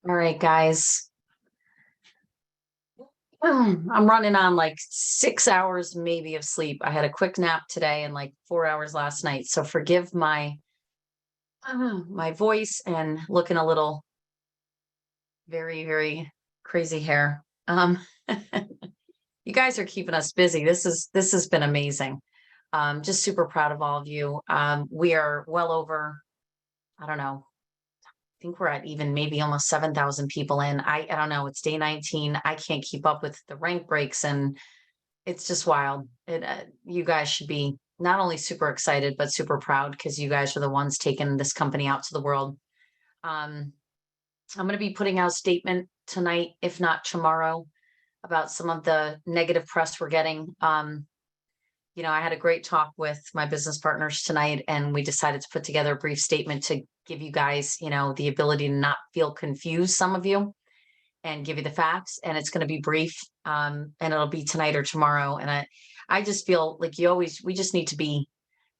All right, guys. I'm running on like 6 hours maybe of sleep. I had a quick nap today and like 4 hours last night. So forgive my voice and looking a little very, very crazy hair. You guys are keeping us busy. This has been amazing. Just super proud of all of you. We are well over, I don't know, think we're at even maybe almost 7,000 people in. I don't know. It's day 19. I can't keep up with the rank breaks and it's just wild. You guys should be not only super excited, but super proud because you guys are the ones taking this company out to the world. Um, I'm going to be putting out a statement tonight, if not tomorrow, about some of the negative press we're getting. I had a great talk with my business partners tonight, and we decided to put together a brief statement to give you guys, the ability to not feel confused, some of you, and give you the facts. And it's going to be brief, and it'll be tonight or tomorrow. And I just feel like we just need to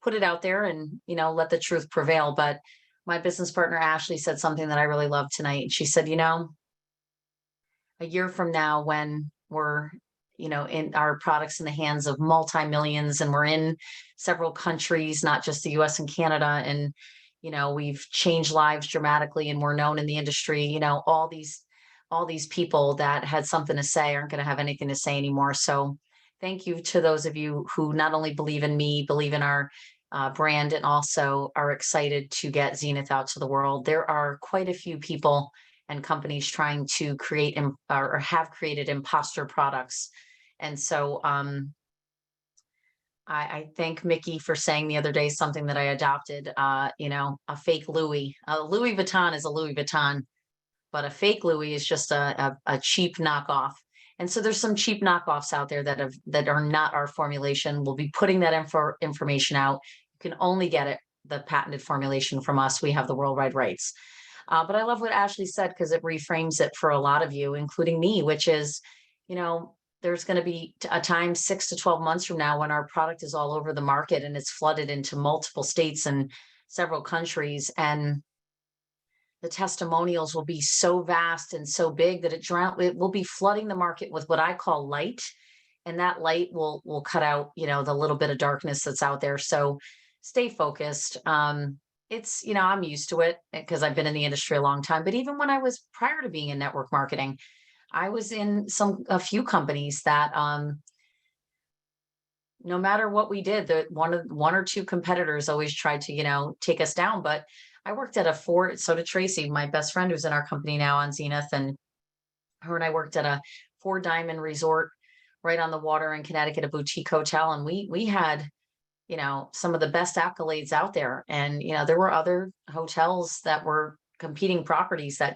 put it out there and, let the truth prevail. But my business partner, Ashley, said something that I really loved tonight. She said, a year from now, when we're in our products in the hands of multi-millions and we're in several countries, not just the US and Canada, and we've changed lives dramatically and we're known in the industry, all these people that had something to say aren't going to have anything to say anymore. So thank you to those of you who not only believe in me, believe in our brand, and also are excited to get Zenith out to the world. There are quite a few people and companies trying to create or have created imposter products. And so I thank Mickey for saying the other day something that I adopted, a fake Louis. Louis Vuitton is a Louis Vuitton, but a fake Louis is just a cheap knockoff. And so there's some cheap knockoffs out there that are not our formulation. We'll be putting that information out. You can only get the patented formulation from us. We have the worldwide rights. But I love what Ashley said because it reframes it for a lot of you, including me, which is, there's going to be a time 6 to 12 months from now when our product is all over the market and it's flooded into multiple states and several countries. And the testimonials will be so vast and so big that it will be flooding the market with what I call light. And that light will cut out, the little bit of darkness that's out there. So stay focused. I'm used to it because I've been in the industry a long time. But even when I was prior to being in network marketing, I was in a few companies that no matter what we did, one or two competitors always tried to, take us down. But I worked at so did Tracy, my best friend who's in our company now on Zenith, and her and I worked at a 4-diamond resort right on the water in Connecticut, a boutique hotel. And we had, some of the best accolades out there. And, there were other hotels that were competing properties that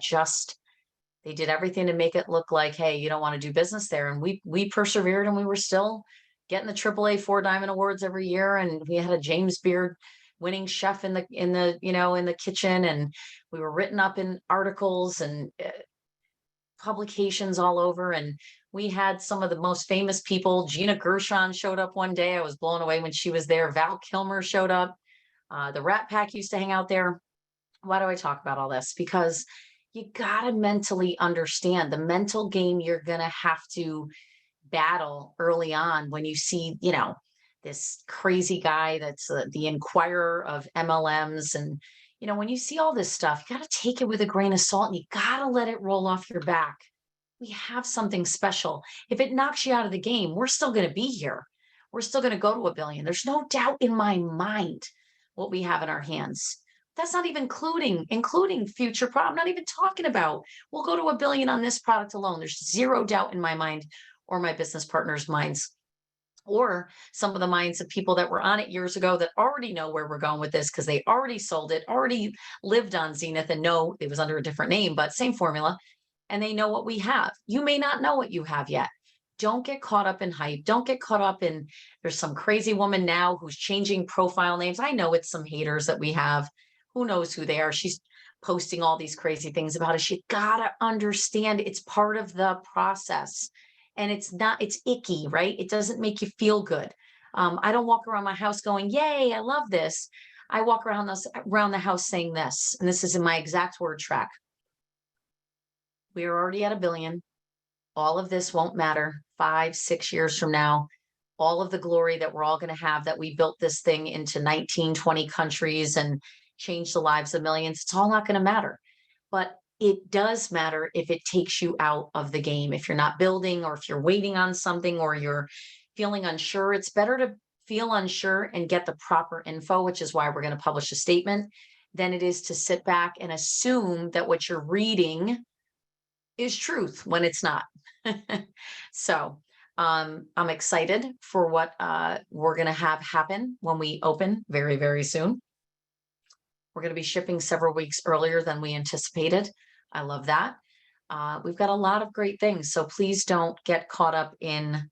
they did everything to make it look like, hey, you don't want to do business there. And we persevered, and we were still getting the AAA 4-diamond awards every year. And we had a James Beard winning chef in the kitchen. And we were written up in articles and publications all over. And we had some of the most famous people. Gina Gershon showed up one day. I was blown away when she was there. Val Kilmer showed up. The Rat Pack used to hang out there. Why do I talk about all this? Because you got to mentally understand the mental game you're going to have to battle early on when you see, this crazy guy that's the inquirer of MLMs. And, when you see all this stuff, you got to take it with a grain of salt and you got to let it roll off your back. We have something special. If it knocks you out of the game, we're still going to be here. We're still going to go to 1 billion. There's no doubt in my mind what we have in our hands. That's not even including future product. I'm not even talking about we'll go to 1 billion on this product alone. There's zero doubt in my mind or my business partners' minds or some of the minds of people that were on it years ago that already know where we're going with this because they already sold it, already lived on Zenith and know it was under a different name, but same formula. And they know what we have. You may not know what you have yet. Don't get caught up in hype. Don't get caught up in there's some crazy woman now who's changing profile names. I know it's some haters that we have. Who knows who they are? She's posting all these crazy things about us. You gotta understand it's part of the process. And it's icky, right? It doesn't make you feel good. I don't walk around my house going, yay, I love this. I walk around the house saying this, and this is in my exact word track. We are already at 1 billion. All of this won't matter 5, 6 years from now. All of the glory that we're all going to have that we built this thing into 19, 20 countries and changed the lives of millions. It's all not going to matter. But it does matter if it takes you out of the game. If you're not building, or if you're waiting on something, or you're feeling unsure, it's better to feel unsure and get the proper info, which is why we're going to publish a statement, than it is to sit back and assume that what you're reading is truth when it's not. So I'm excited for what we're going to have happen when we open very, very soon. We're going to be shipping several weeks earlier than we anticipated. I love that. We've got a lot of great things. So please don't get caught up in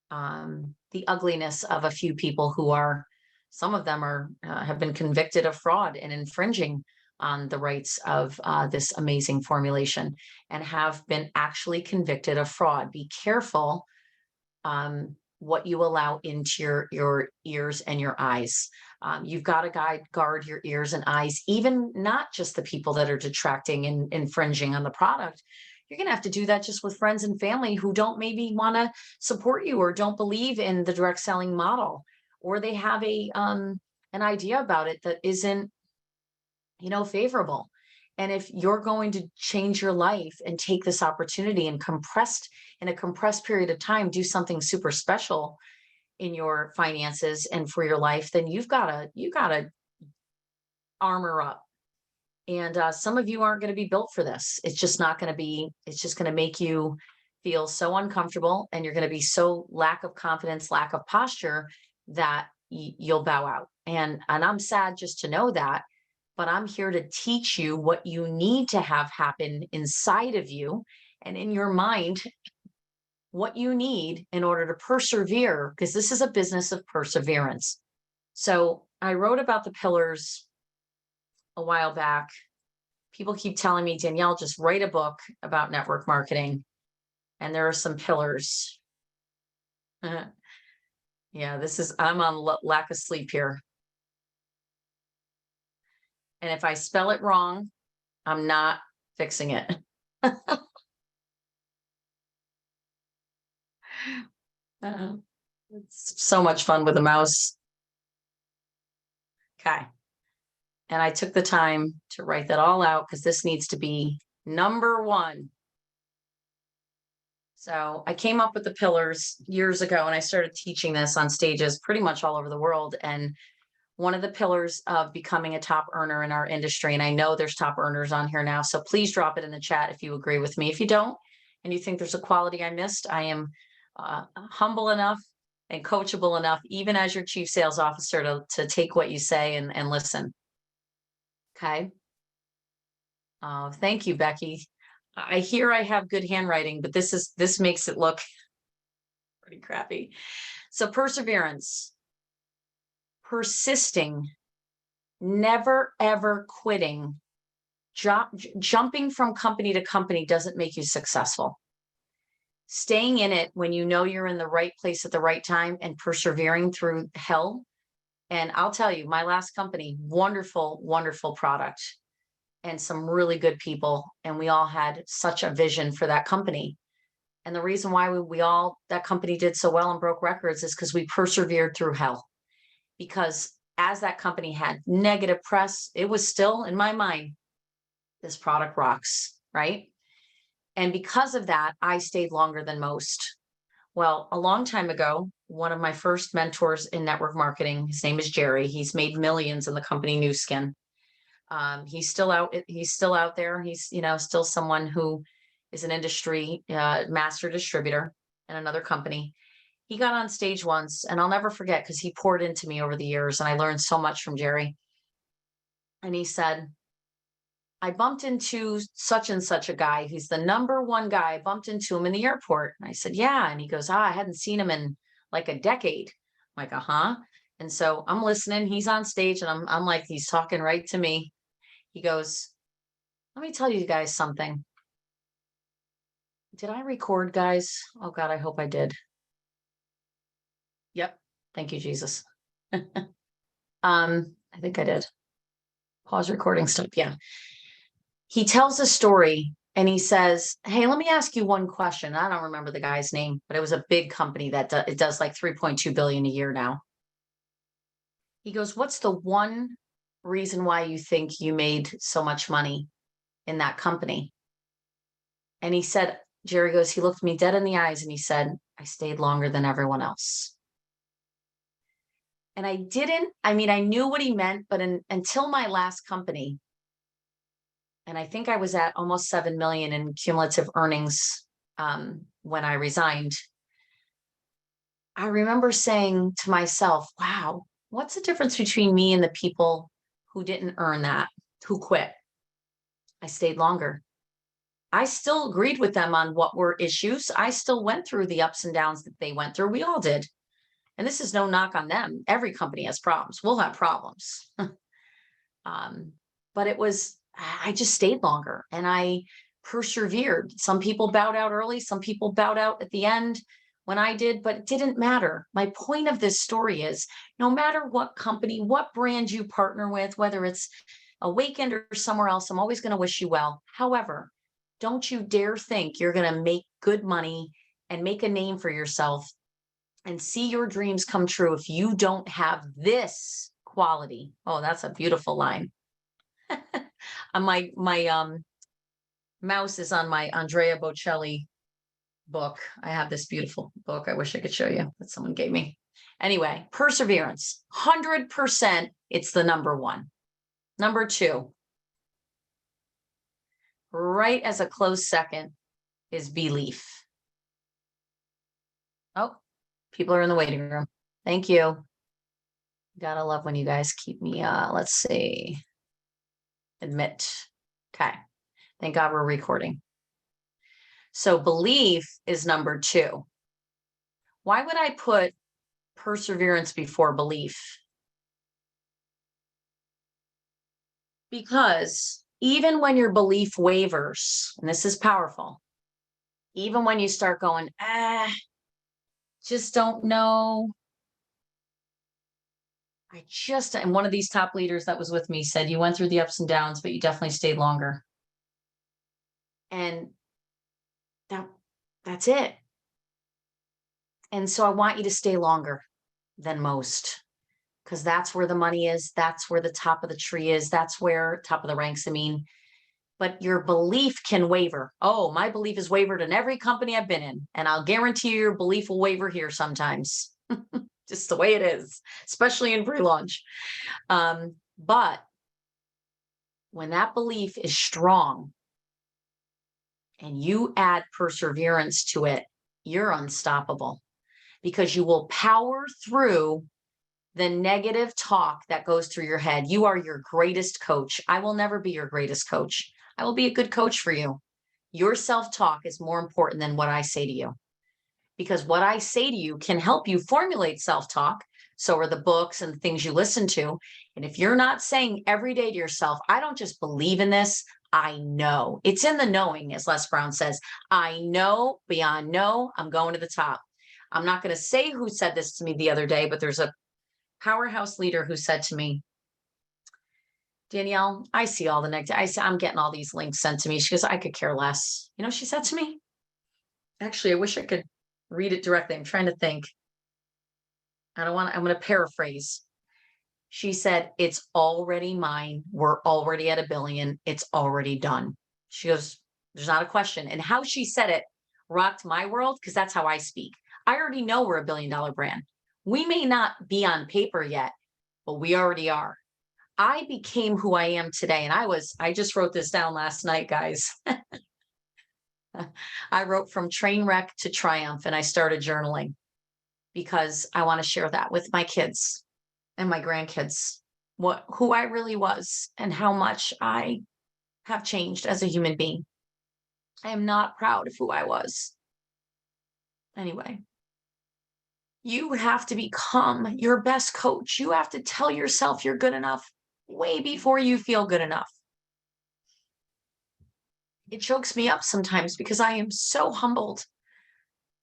the ugliness of a few people who are, some of them are have been convicted of fraud and infringing on the rights of this amazing formulation, and have been actually convicted of fraud. Be careful what you allow into your ears and your eyes. You've got to guard your ears and eyes, even not just the people that are detracting and infringing on the product. You're going to have to do that just with friends and family who don't maybe want to support you, or don't believe in the direct selling model, or they have an idea about it that isn't, favorable. And if you're going to change your life and take this opportunity and in a compressed period of time, do something super special in your finances and for your life, then you gotta armor up. And some of you aren't going to be built for this. It's just not going to be, it's just going to make you feel so uncomfortable, and you're going to be so lack of confidence, lack of posture, that you'll bow out. And I'm sad just to know that, but I'm here to teach you what you need to have happen inside of you and in your mind, what you need in order to persevere, because this is a business of perseverance. So I wrote about the pillars a while back. People keep telling me, Danielle, just write a book about network marketing. And there are some pillars. Yeah, I'm on lack of sleep here. And if I spell it wrong, I'm not fixing it. It's so much fun with a mouse. Okay. And I took the time to write that all out, because this needs to be number 1. So I came up with the pillars years ago, and I started teaching this on stages pretty much all over the world. And one of the pillars of becoming a top earner in our industry, and I know there's top earners on here now, so please drop it in the chat if you agree with me. If you don't, and you think there's a quality I missed, I am humble enough and coachable enough, even as your chief sales officer, to take what you say and listen. Okay. Thank you, Becky. I hear I have good handwriting, but this makes it look pretty crappy. So perseverance, persisting, never, ever quitting. Jumping from company to company doesn't make you successful. Staying in it when you know you're in the right place at the right time, and persevering through hell. And I'll tell you, my last company, wonderful, wonderful product, and some really good people. And we all had such a vision for that company. And the reason why that company did so well and broke records is because we persevered through hell. Because as that company had negative press, it was still, in my mind, this product rocks, right? And because of that, I stayed longer than most. Well, a long time ago, one of my first mentors in network marketing, his name is Jerry. He's made millions in the company Nu Skin. He's still out there. He's, still someone who is an industry master distributor in another company. He got on stage once, and I'll never forget, because he poured into me over the years, and I learned so much from Jerry. And he said, I bumped into such and such a guy. He's the number 1 guy. I bumped into him in the airport. And I said, yeah. And he goes, I hadn't seen him in like a decade. I'm like, uh-huh. And so I'm listening. He's on stage, and I'm like, he's talking right to me. He goes, let me tell you guys something. Did I record, guys? Oh God, I hope I did. Yep. Thank you, Jesus. I think I did. Pause recording, stop. Yeah. He tells a story, And he says, hey, let me ask you one question. I don't remember the guy's name, but it was a big company that it does like 3.2 billion a year now. He goes, what's the one reason why you think you made so much money in that company? And he said, Jerry goes, he looked me dead in the eyes and he said, I stayed longer than everyone else. And I knew what he meant, but until my last company, and I think I was at almost 7 million in cumulative earnings when I resigned. I remember saying to myself, wow, what's the difference between me and the people who didn't earn that, who quit? I stayed longer. I still agreed with them on what were issues. I still went through the ups and downs that they went through. We all did. And this is no knock on them. Every company has problems. We'll have problems. But I just stayed longer and I persevered. Some people bowed out early. Some people bowed out at the end when I did, but it didn't matter. My point of this story is no matter what company, what brand you partner with, whether it's Awakend or somewhere else, I'm always going to wish you well. However, don't you dare think you're going to make good money and make a name for yourself and see your dreams come true if you don't have this quality. Oh, that's a beautiful line. My mouse is on my Andrea Bocelli book. I have this beautiful book. I wish I could show you that someone gave me. Anyway, perseverance, 100%. It's the number one. Number two, right as a close second, is belief. Oh, people are in the waiting room. Thank you. Gotta love when you guys keep me, let's see. Admit. Okay. Thank God we're recording. So belief is number two. Why would I put perseverance before belief? Because even when your belief wavers, and this is powerful, even when you start going, just don't know. And one of these top leaders that was with me said, you went through the ups and downs, but you definitely stayed longer. And that's it. And so I want you to stay longer than most, because that's where the money is. That's where the top of the tree is. That's where top of the ranks, but your belief can waver. Oh, my belief has wavered in every company I've been in. And I'll guarantee you your belief will waver here sometimes. Just the way it is, especially in pre-launch. But when that belief is strong and you add perseverance to it, you're unstoppable because you will power through the negative talk that goes through your head. You are your greatest coach. I will never be your greatest coach. I will be a good coach for you. Your self-talk is more important than what I say to you, because what I say to you can help you formulate self-talk. So are the books and things you listen to. And if you're not saying every day to yourself, I don't just believe in this, I know. It's in the knowing, as Les Brown says. I know beyond know, I'm going to the top. I'm not going to say who said this to me the other day, but there's a powerhouse leader who said to me, Danielle, I see all the negative. I'm getting all these links sent to me. She goes, I could care less. You know, she said to me, actually, I wish I could read it directly. I'm trying to think. I'm going to paraphrase. She said, it's already mine. We're already at 1 billion. It's already done. She goes, there's not a question. And how she said it rocked my world, because that's how I speak. I already know we're $1 billion brand. We may not be on paper yet, but we already are. I became who I am today. And I just wrote this down last night, guys. I wrote from train wreck to triumph, and I started journaling because I want to share that with my kids and my grandkids, who I really was and how much I have changed as a human being. I am not proud of who I was. Anyway, you have to become your best coach. You have to tell yourself you're good enough way before you feel good enough. It chokes me up sometimes because I am so humbled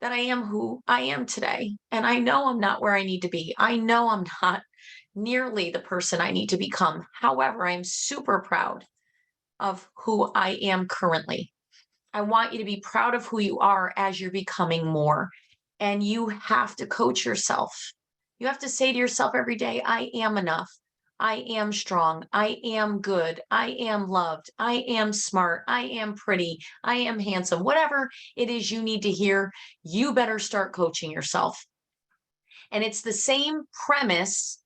that I am who I am today. And I know I'm not where I need to be. I know I'm not nearly the person I need to become. However, I'm super proud of who I am currently. I want you to be proud of who you are as you're becoming more. And you have to coach yourself. You have to say to yourself every day, I am enough. I am strong. I am good. I am loved. I am smart. I am pretty. I am handsome. Whatever it is you need to hear, you better start coaching yourself. And it's the same premise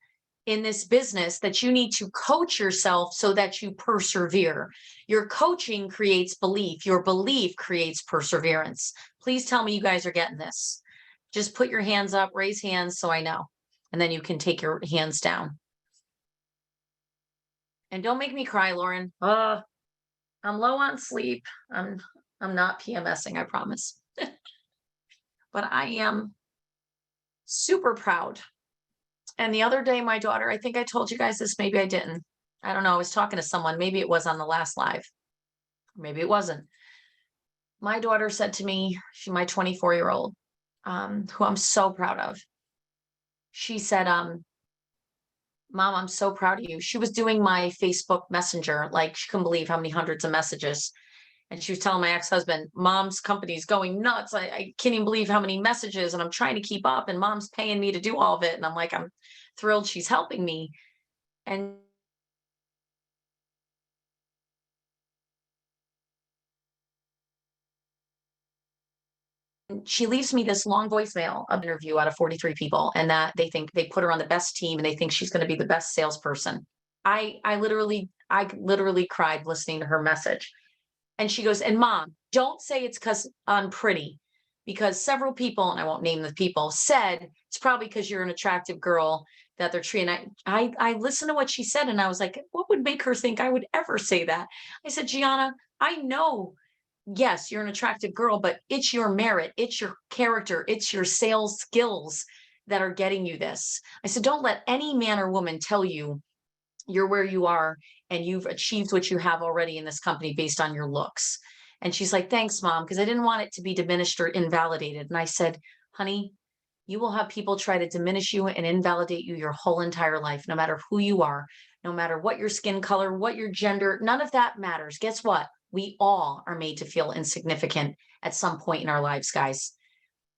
in this business that you need to coach yourself so that you persevere. Your coaching creates belief. Your belief creates perseverance. Please tell me you guys are getting this. Just put your hands up, raise hands so I know. And then you can take your hands down. And don't make me cry, Lauren. I'm low on sleep. I'm not PMSing, I promise. But I am super proud. And the other day, my daughter, I think I told you guys this, maybe I didn't. I don't know. I was talking to someone. Maybe it was on the last live. Maybe it wasn't. My daughter said to me, my 24-year-old, who I'm so proud of. She said, Mom, I'm so proud of you. She was doing my Facebook Messenger. Like, she couldn't believe how many hundreds of messages. And she was telling my ex-husband, Mom's company is going nuts. I can't even believe how many messages, and I'm trying to keep up, and Mom's paying me to do all of it. And I'm like, I'm thrilled she's helping me. And she leaves me this long voicemail of interview out of 43 people, and that they think they put her on the best team and they think she's going to be the best salesperson. I literally cried listening to her message. And she goes, and Mom, don't say it's because I'm pretty, because several people, and I won't name the people, said it's probably because you're an attractive girl that they're treating. I listened to what she said, and I was like, what would make her think I would ever say that? I said, Gianna, I know, yes, you're an attractive girl, but it's your merit, it's your character, it's your sales skills that are getting you this. I said, don't let any man or woman tell you you're where you are and you've achieved what you have already in this company based on your looks. And she's like, thanks, Mom, because I didn't want it to be diminished or invalidated. And I said, honey, you will have people try to diminish you and invalidate you your whole entire life, no matter who you are, no matter what your skin color, what your gender, none of that matters. Guess what? We all are made to feel insignificant at some point in our lives, guys.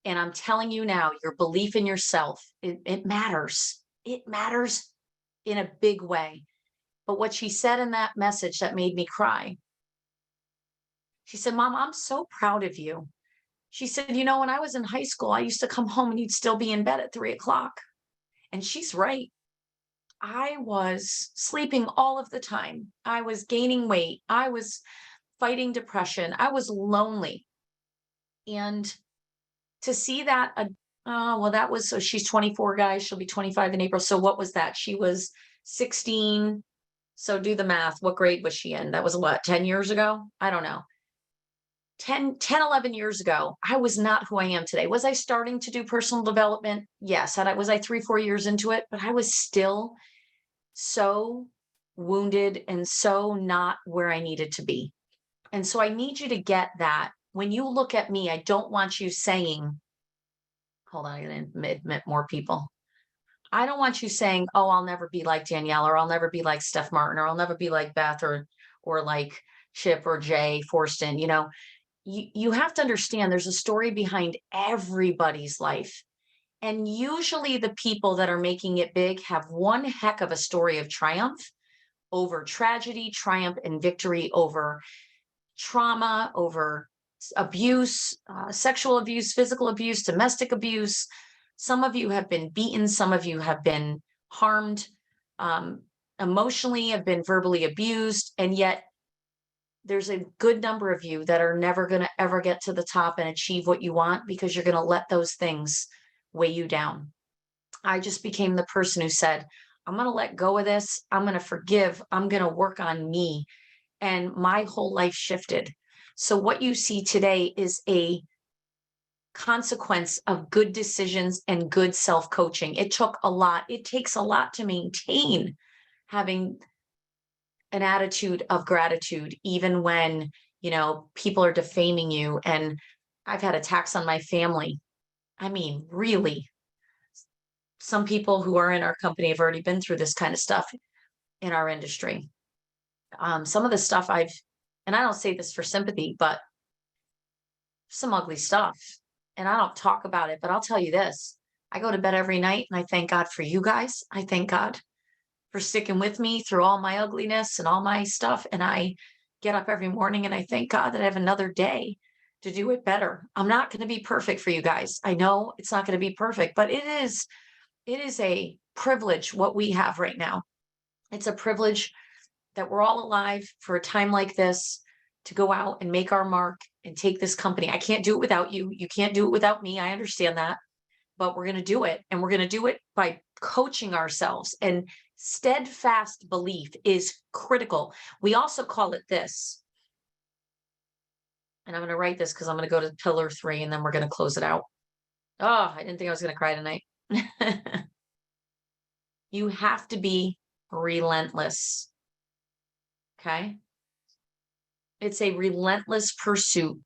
And I'm telling you now, your belief in yourself, it matters. It matters in a big way. But what she said in that message that made me cry, she said, Mom, I'm so proud of you. She said, you know, when I was in high school, I used to come home and you'd still be in bed at 3 o'clock. And she's right. I was sleeping all of the time. I was gaining weight. I was fighting depression. I was lonely. And to see that, well, that was, so she's 24, guys. She'll be 25 in April. So what was that? She was 16. So do the math. What grade was she in? That was what, 10 years ago? I don't know. 10, 11 years ago, I was not who I am today. Was I starting to do personal development? Yes. Was I 3, 4 years into it? But I was still so wounded and so not where I needed to be. And so I need you to get that. When you look at me, I don't want you saying, hold on, I'm going to admit more people. I don't want you saying, oh, I'll never be like Danielle, or I'll never be like Steph Martin, or I'll never be like Beth, or like Chip or Jay Forston. You know, you have to understand there's a story behind everybody's life. And usually the people that are making it big have one heck of a story of triumph over tragedy, triumph and victory over trauma, over abuse, sexual abuse, physical abuse, domestic abuse. Some of you have been beaten. Some of you have been harmed emotionally, have been verbally abused. And yet there's a good number of you that are never going to ever get to the top and achieve what you want because you're going to let those things weigh you down. I just became the person who said, I'm going to let go of this. I'm going to forgive. I'm going to work on me. And my whole life shifted. So what you see today is a consequence of good decisions and good self-coaching. It took a lot. It takes a lot to maintain having an attitude of gratitude, even when, you know, people are defaming you. And I've had attacks on my family. I mean, really, some people who are in our company have already been through this kind of stuff in our industry. Some of the stuff and I don't say this for sympathy, but some ugly stuff. And I don't talk about it, but I'll tell you this. I go to bed every night and I thank God for you guys. I thank God for sticking with me through all my ugliness and all my stuff. And I get up every morning and I thank God that I have another day to do it better. I'm not going to be perfect for you guys. I know it's not going to be perfect, but it is a privilege what we have right now. It's a privilege that we're all alive for a time like this to go out and make our mark and take this company. I can't do it without you. You can't do it without me. I understand that, but we're going to do it. And we're going to do it by coaching ourselves. And steadfast belief is critical. We also call it this. And I'm going to write this because I'm going to go to pillar 3 and then we're going to close it out. Oh, I didn't think I was going to cry tonight. You have to be relentless. Okay. It's a relentless pursuit.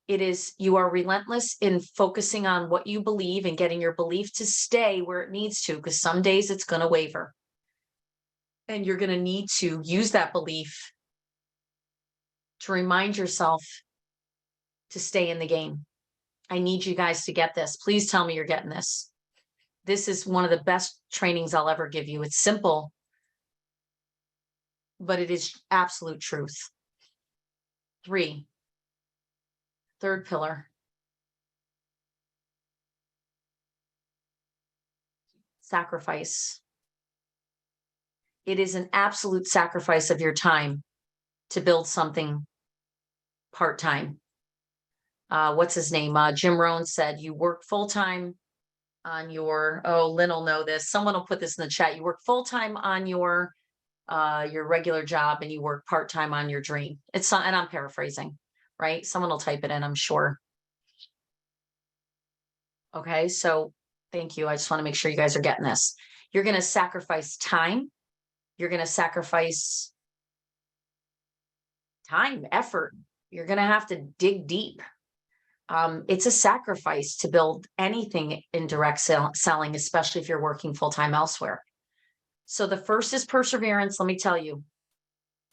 You are relentless in focusing on what you believe and getting your belief to stay where it needs to, because some days it's going to waver. And you're going to need to use that belief to remind yourself to stay in the game. I need you guys to get this. Please tell me you're getting this. This is one of the best trainings I'll ever give you. It's simple, but it is absolute truth. 3, third pillar. Sacrifice. It is an absolute sacrifice of your time to build something part-time. What's his name? Jim Rohn said, you work full-time on your, Lynn will know this. Someone will put this in the chat. You work full-time on your regular job and you work part-time on your dream. And I'm paraphrasing, right? Someone will type it in, I'm sure. Okay, so thank you. I just want to make sure you guys are getting this. You're going to sacrifice time. You're going to sacrifice time, effort. You're going to have to dig deep. It's a sacrifice to build anything in direct selling, especially if you're working full-time elsewhere. So the first is perseverance. Let me tell you,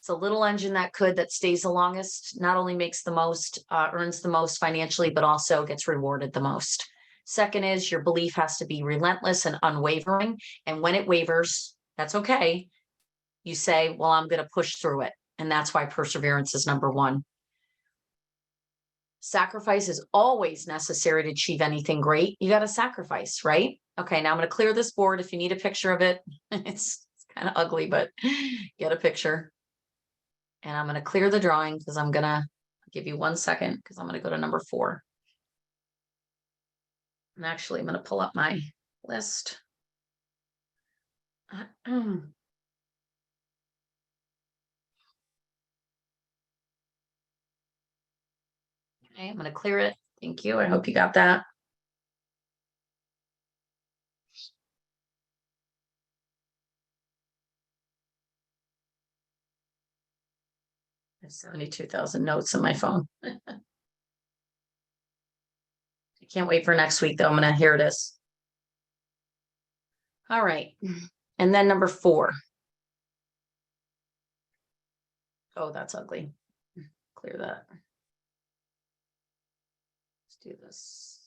it's a little engine that stays the longest, not only makes the most, earns the most financially, but also gets rewarded the most. Second is your belief has to be relentless and unwavering. And when it wavers, that's okay. You say, well, I'm going to push through it. And that's why perseverance is number 1. Sacrifice is always necessary to achieve anything great. You got to sacrifice, right? Okay, now I'm going to clear this board. If you need a picture of it, it's kind of ugly, but get a picture. And I'm going to clear the drawing because I'm going to give you 1 second because I'm going to go to number 4. And actually, I'm going to pull up my list. Okay, I'm going to clear it. Thank you. I hope you got that. I have 72,000 notes on my phone. I can't wait for next week, though. I'm going to hear this. All right. And then number 4. Oh, that's ugly. Clear that. Let's do this.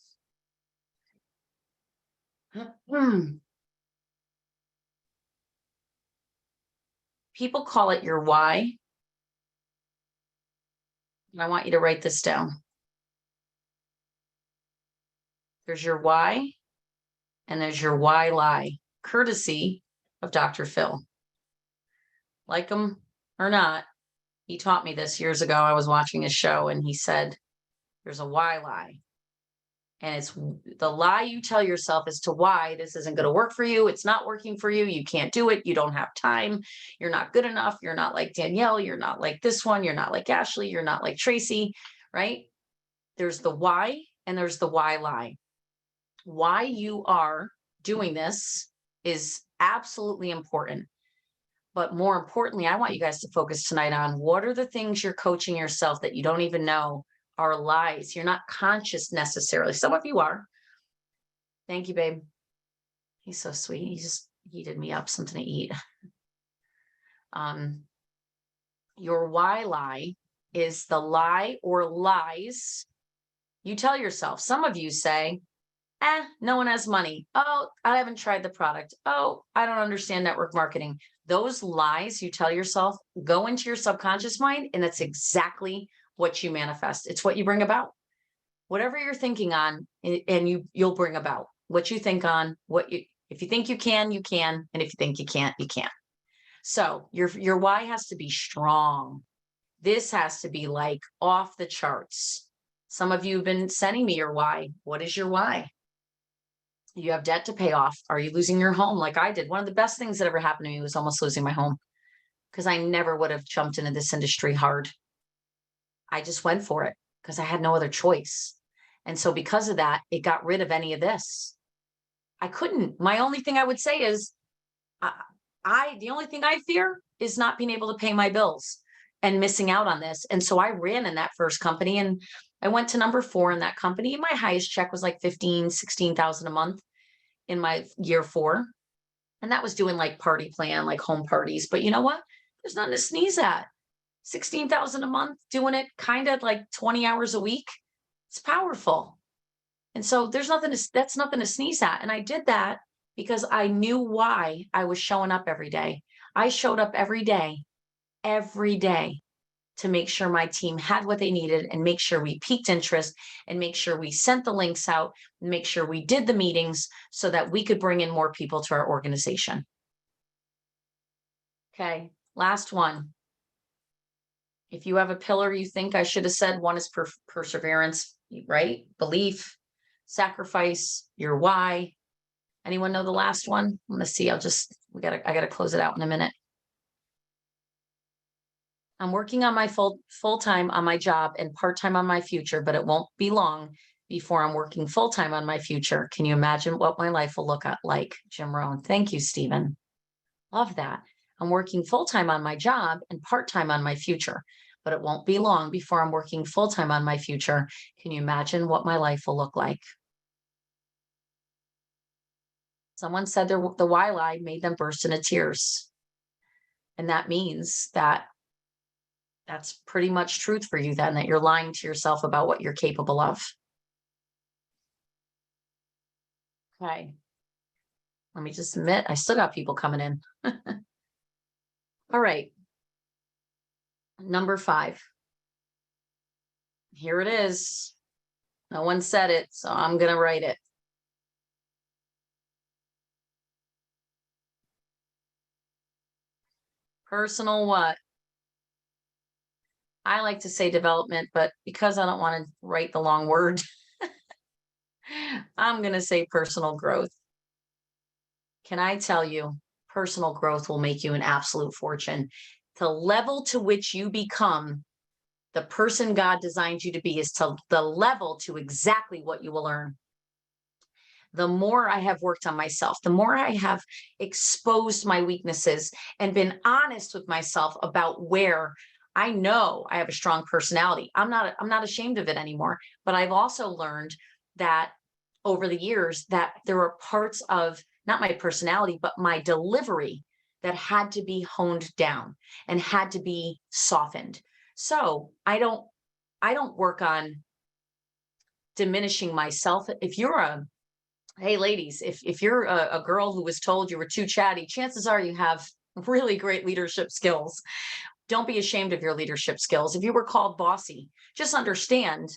People call it your why. And I want you to write this down. There's your why, and there's your why lie, courtesy of Dr. Phil. Like him or not, he taught me this years ago. I was watching his show and he said, there's a why lie. And it's the lie you tell yourself as to why this isn't going to work for you. It's not working for you. You can't do it. You don't have time. You're not good enough. You're not like Danelle. You're not like this one. You're not like Ashley. You're not like Tracy, right? There's the why and there's the why lie. Why you are doing this is absolutely important. But more importantly, I want you guys to focus tonight on what are the things you're coaching yourself that you don't even know are lies. You're not conscious necessarily. Some of you are. Thank you, babe. He's so sweet. He just heated me up something to eat. Your why lie is the lie or lies You tell yourself, some of you say, no one has money. Oh, I haven't tried the product. Oh, I don't understand network marketing. Those lies you tell yourself go into your subconscious mind, and that's exactly what you manifest. It's what you bring about. Whatever you're thinking on, and you'll bring about what you think on. If you think you can, you can, and if you think you can't, you can't. So your why has to be strong. This has to be like off the charts. Some of you have been sending me your why. What is your why? You have debt to pay off. Are you losing your home like I did? One of the best things that ever happened to me was almost losing my home, because I never would have jumped into this industry hard. I just went for it because I had no other choice. And so because of that, it got rid of any of this. I couldn't. My only thing I would say is the only thing I fear is not being able to pay my bills and missing out on this. And so I ran in that first company, and I went to number 4 in that company. My highest check was like 15, 16,000 a month in my year 4. And that was doing like party plan, like home parties. But you know what? There's nothing to sneeze at. 16,000 a month, doing it kind of like 20 hours a week. It's powerful. And so that's nothing to sneeze at. And I did that because I knew why I was showing up every day. I showed up every day to make sure my team had what they needed, and make sure we piqued interest, and make sure we sent the links out, and make sure we did the meetings so that we could bring in more people to our organization. Okay, last one. If you have a pillar you think I should have said, one is perseverance, right? Belief, sacrifice, your why. Anyone know the last one? I'm gonna see. I gotta close it out in a minute. I'm working on my full-time on my job and part-time on my future, but it won't be long before I'm working full-time on my future. Can you imagine what my life will look like? Jim Rohn. Thank you, Stephen. Love that. I'm working full-time on my job and part-time on my future, but it won't be long before I'm working full-time on my future. Can you imagine what my life will look like? Someone said the why lie made them burst into tears. And that means that that's pretty much truth for you then, that you're lying to yourself about what you're capable of. Okay. Let me just admit, I still got people coming in. All right. Number 5. Here it is. No one said it, so I'm going to write it. Personal what? I like to say development, but because I don't want to write the long word, I'm going to say personal growth. Can I tell you, personal growth will make you an absolute fortune. The level to which you become the person God designed you to be is to the level to exactly what you will earn. The more I have worked on myself, the more I have exposed my weaknesses and been honest with myself about where I know I have a strong personality. I'm not ashamed of it anymore, but I've also learned that over the years that there are parts of not my personality, but my delivery that had to be honed down and had to be softened. So I don't work on diminishing myself. If you're hey ladies, if you're a girl who was told you were too chatty, chances are you have really great leadership skills. Don't be ashamed of your leadership skills. If you were called bossy, just understand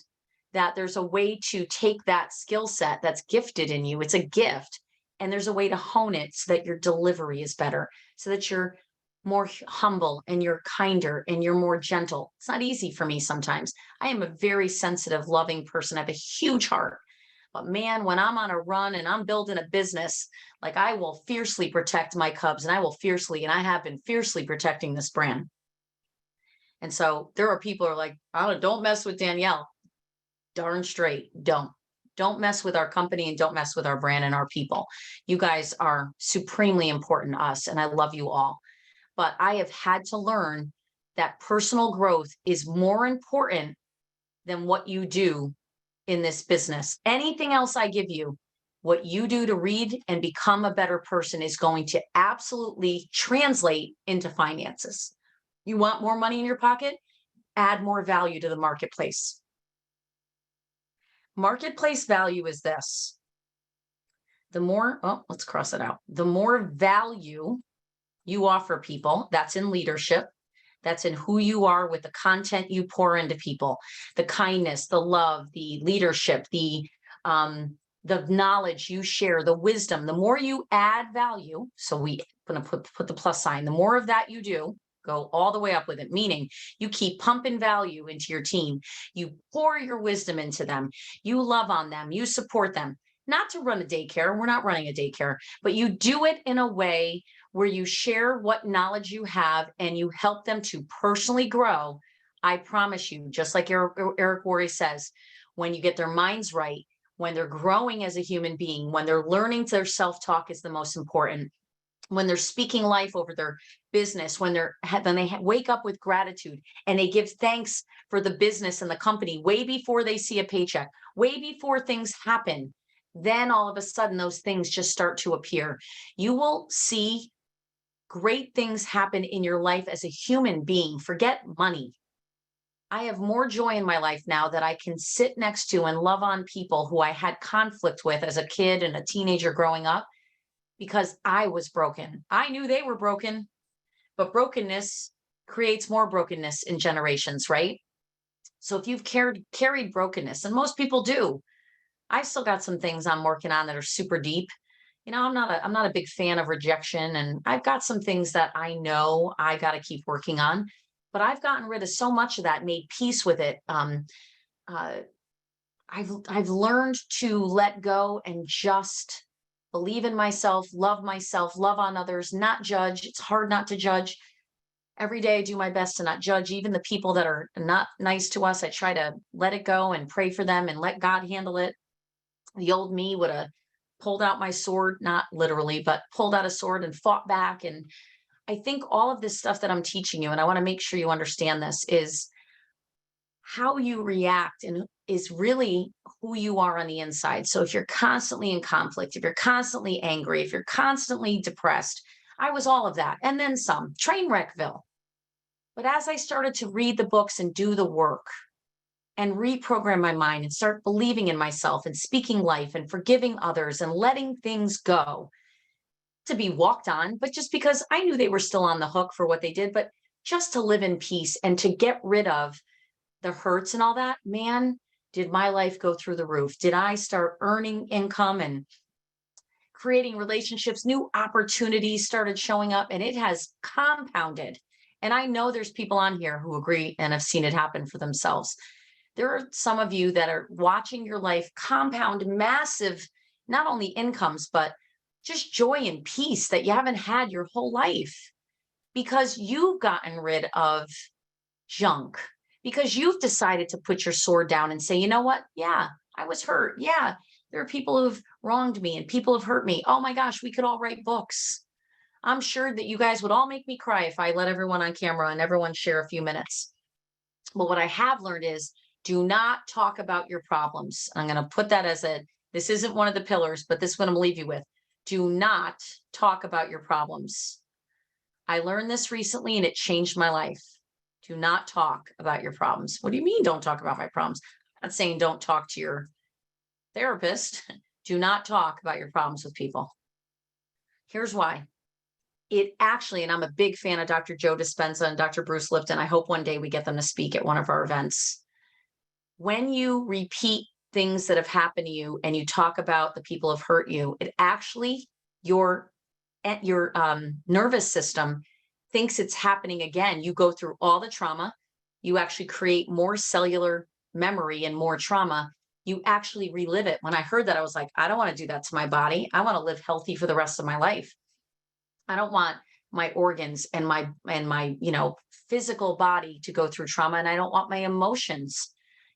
that there's a way to take that skill set that's gifted in you. It's a gift. And there's a way to hone it so that your delivery is better, so that you're more humble and you're kinder and you're more gentle. It's not easy for me sometimes. I am a very sensitive, loving person. I have a huge heart. But man, when I'm on a run and I'm building a business, like I will fiercely protect my cubs, and I have been fiercely protecting this brand. And so there are people who are like, oh, don't mess with Danelle. Darn straight, don't mess with our company and don't mess with our brand and our people. You guys are supremely important to us, and I love you all. But I have had to learn that personal growth is more important than what you do in this business. Anything else I give you, what you do to read and become a better person is going to absolutely translate into finances. You want more money in your pocket? Add more value to the marketplace. Marketplace value is this. The more, let's cross it out. The more value you offer people, that's in leadership, that's in who you are with the content you pour into people, the kindness, the love, the leadership, the knowledge you share, the wisdom. The more you add value, so we going to put the plus sign, the more of that you do, go all the way up with it, meaning you keep pumping value into your team. You pour your wisdom into them. You love on them. You support them. Not to run a daycare. We're not running a daycare, but you do it in a way where you share what knowledge you have and you help them to personally grow. I promise you, just like Eric Worre says, when you get their minds right, when they're growing as a human being, when they're learning their self-talk is the most important, when they're speaking life over their business, when they wake up with gratitude and they give thanks for the business and the company way before they see a paycheck, way before things happen, then all of a sudden those things just start to appear. You will see great things happen in your life as a human being. Forget money. I have more joy in my life now that I can sit next to and love on people who I had conflict with as a kid and a teenager growing up because I was broken. I knew they were broken, but brokenness creates more brokenness in generations, right? So if you've carried brokenness, and most people do, I've still got some things I'm working on that are super deep. I'm not a big fan of rejection, and I've got some things that I know I got to keep working on, but I've gotten rid of so much of that, made peace with it. I've learned to let go and just believe in myself, love on others, not judge. It's hard not to judge. Every day I do my best to not judge, even the people that are not nice to us. I try to let it go and pray for them and let God handle it. The old me would have pulled out my sword, not literally, but pulled out a sword and fought back. And I think all of this stuff that I'm teaching you, and I want to make sure you understand this, is how you react and is really who you are on the inside. So if you're constantly in conflict, if you're constantly angry, if you're constantly depressed, I was all of that. And then some, train wreckville. But as I started to read the books and do the work and reprogram my mind and start believing in myself and speaking life and forgiving others and letting things go to be walked on, but just because I knew they were still on the hook for what they did, but just to live in peace and to get rid of the hurts and all that, man, did my life go through the roof. Did I start earning income and creating relationships, new opportunities started showing up, and it has compounded. And I know there's people on here who agree and have seen it happen for themselves. There are some of you that are watching your life compound massive, not only incomes, but just joy and peace that you haven't had your whole life because you've gotten rid of junk, because you've decided to put your sword down and say, you know what? Yeah, I was hurt. Yeah, there are people who've wronged me and people have hurt me. Oh my gosh, we could all write books. I'm sure that you guys would all make me cry if I let everyone on camera and everyone share a few minutes. But what I have learned is do not talk about your problems. I'm going to put that as this isn't one of the pillars, but this is what I'm going to leave you with. Do not talk about your problems. I learned this recently and it changed my life. Do not talk about your problems. What do you mean don't talk about my problems? I'm not saying don't talk to your therapist. Do not talk about your problems with people. Here's why. It actually, and I'm a big fan of Dr. Joe Dispenza and Dr. Bruce Lipton. I hope one day we get them to speak at one of our events. When you repeat things that have happened to you and you talk about the people who have hurt you, it actually, your nervous system thinks it's happening again. You go through all the trauma. You actually create more cellular memory and more trauma. You actually relive it. When I heard that, I was like, I don't want to do that to my body. I want to live healthy for the rest of my life. I don't want my organs and my physical body to go through trauma. And I don't want my emotions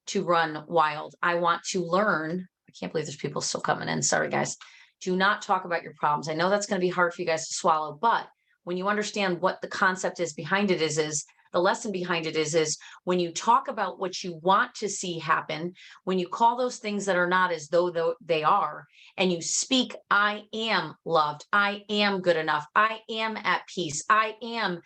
to run wild. I want to learn. I can't believe there's people still coming in. Sorry, guys. Do not talk about your problems. I know that's going to be hard for you guys to swallow, but when you understand what the concept is behind it is the lesson behind it is when you talk about what you want to see happen, when you call those things that are not as though they are, and you speak, I am loved, I am good enough, I am at peace, I am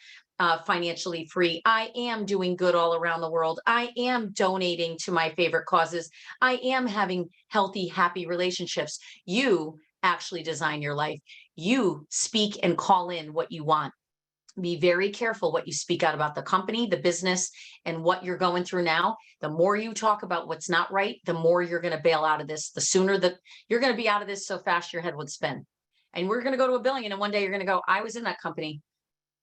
financially free. I am doing good all around the world. I am donating to my favorite causes. I am having healthy, happy relationships. You actually design your life. You speak and call in what you want. Be very careful what you speak out about the company, the business, and what you're going through now. The more you talk about what's not right, the more you're going to bail out of this. The sooner that you're going to be out of this so fast your head would spin. And we're going to go to 1 billion. And one day you're going to go, I was in that company.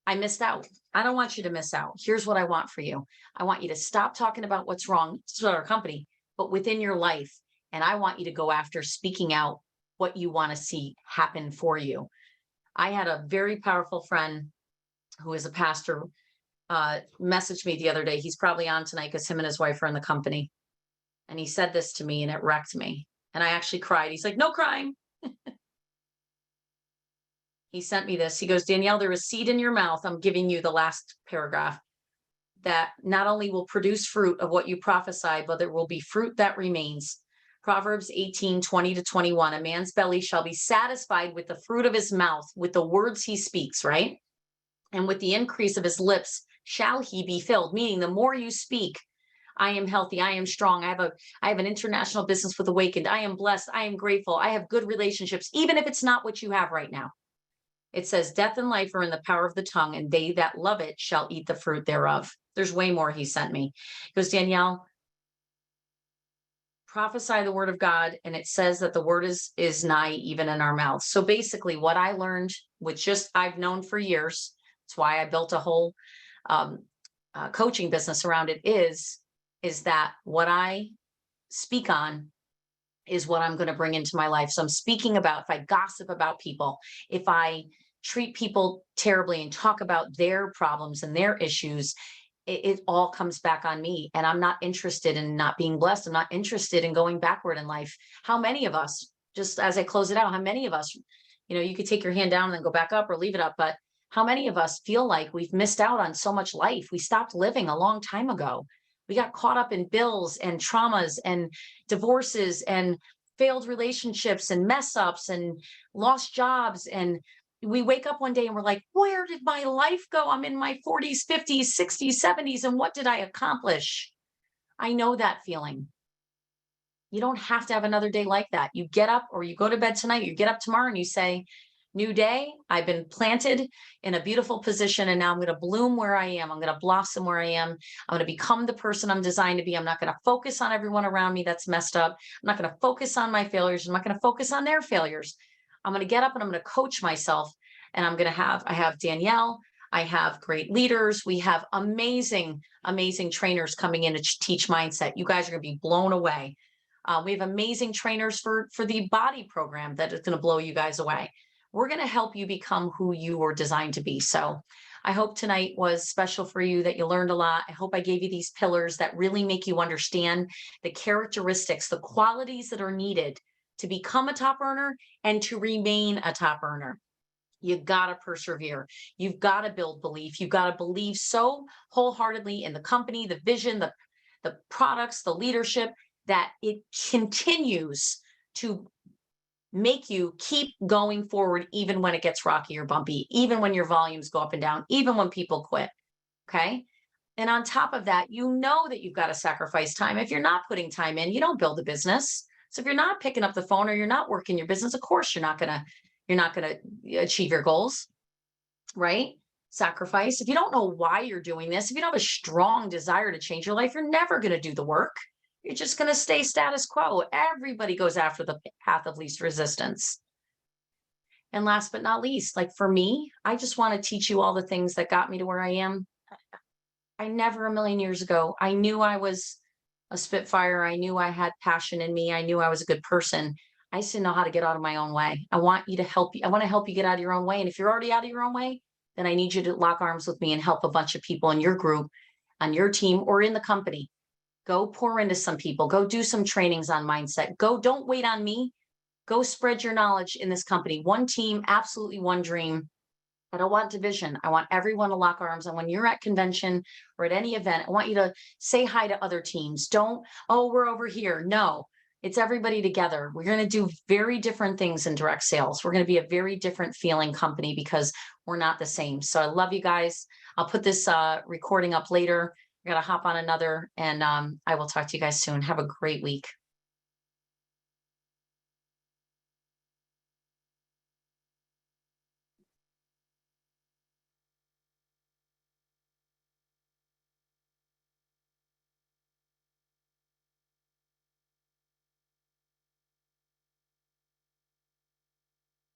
I missed out. I don't want you to miss out. Here's what I want for you. I want you to stop talking about what's wrong with our company, but within your life. And I want you to go after speaking out what you want to see happen for you. I had a very powerful friend who is a pastor, messaged me the other day. He's probably on tonight because him and his wife are in the company. And he said this to me and it wrecked me. And I actually cried. He's like, no crying. He sent me this. He goes, Danielle, there is seed in your mouth. I'm giving you the last paragraph that not only will produce fruit of what you prophesy, but there will be fruit that remains. Proverbs 18:20-21. A man's belly shall be satisfied with the fruit of his mouth, with the words he speaks, right? And with the increase of his lips shall he be filled. Meaning the more you speak, I am healthy, I am strong, I have an international business with Awakened, I am blessed, I am grateful, I have good relationships, even if it's not what you have right now. It says, death and life are in the power of the tongue, and they that love it shall eat the fruit thereof. There's way more he sent me. He goes, Danielle, prophesy the word of God, and it says that the word is nigh even in our mouths. So basically what I learned, which just I've known for years, that's why I built a whole coaching business around it, is that what I speak on is what I'm going to bring into my life. So I'm speaking about, if I gossip about people, if I treat people terribly and talk about their problems and their issues, it all comes back on me. And I'm not interested in not being blessed. I'm not interested in going backward in life. How many of us, just as I close it out, how many of us, you could take your hand down and then go back up or leave it up, but how many of us feel like we've missed out on so much life? We stopped living a long time ago. We got caught up in bills and traumas and divorces and failed relationships and mess ups and lost jobs. And we wake up one day and we're like, where did my life go? I'm in my 40s, 50s, 60s, 70s. And what did I accomplish? I know that feeling. You don't have to have another day like that. You get up, or you go to bed tonight, you get up tomorrow and you say, new day, I've been planted in a beautiful position, and now I'm going to bloom where I am. I'm going to blossom where I am. I'm going to become the person I'm designed to be. I'm not going to focus on everyone around me that's messed up. I'm not going to focus on my failures. I'm not going to focus on their failures. I'm going to get up and I'm going to coach myself. And I have Danelle. I have great leaders. We have amazing, amazing trainers coming in to teach mindset. You guys are going to be blown away. We have amazing trainers for the body program that is going to blow you guys away. We're going to help you become who you were designed to be. So I hope tonight was special for you, that you learned a lot. I hope I gave you these pillars that really make you understand the characteristics, the qualities that are needed to become a top earner and to remain a top earner. You've got to persevere. You've got to build belief. You've got to believe so wholeheartedly in the company, the vision, the products, the leadership, that it continues to make you keep going forward, even when it gets rocky or bumpy, even when your volumes go up and down, even when people quit. Okay. And on top of that, you know that you've got to sacrifice time. If you're not putting time in, you don't build a business. So if you're not picking up the phone or you're not working your business, of course, you're not going to achieve your goals, right? Sacrifice. If you don't know why you're doing this, if you don't have a strong desire to change your life, you're never going to do the work. You're just going to stay status quo. Everybody goes after the path of least resistance. And last but not least, like for me, I just want to teach you all the things that got me to where I am. I never a million years ago, I knew I was a Spitfire. I knew I had passion in me. I knew I was a good person. I just didn't know how to get out of my own way. I want to help you get out of your own way. And if you're already out of your own way, then I need you to lock arms with me and help a bunch of people in your group, on your team, or in the company. Go pour into some people. Go do some trainings on mindset. Don't wait on me. Go spread your knowledge in this company. One team, absolutely one dream. I don't want division. I want everyone to lock arms. And when you're at convention or at any event, I want you to say hi to other teams. Don't, oh, we're over here. No, It's everybody together. We're going to do very different things in direct sales. We're going to be a very different feeling company because we're not the same. So I love you guys. I'll put this recording up later. I got to hop on another, and I will talk to you guys soon. Have a great week.